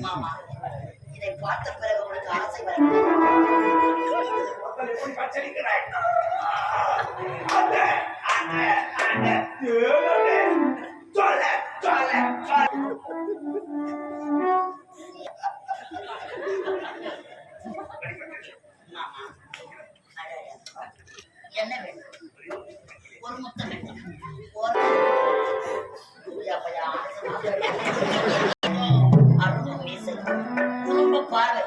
மாமா, இதை பார்த்த பிறகு உங்களுக்கு ஆசை வர என்ன வேண்டும்? ஒரு முத்தம் வேண்டும். குடும்ப பார்வை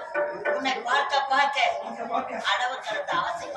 உன்னை பார்க்க பார்க்க அளவு கடந்த ஆசை.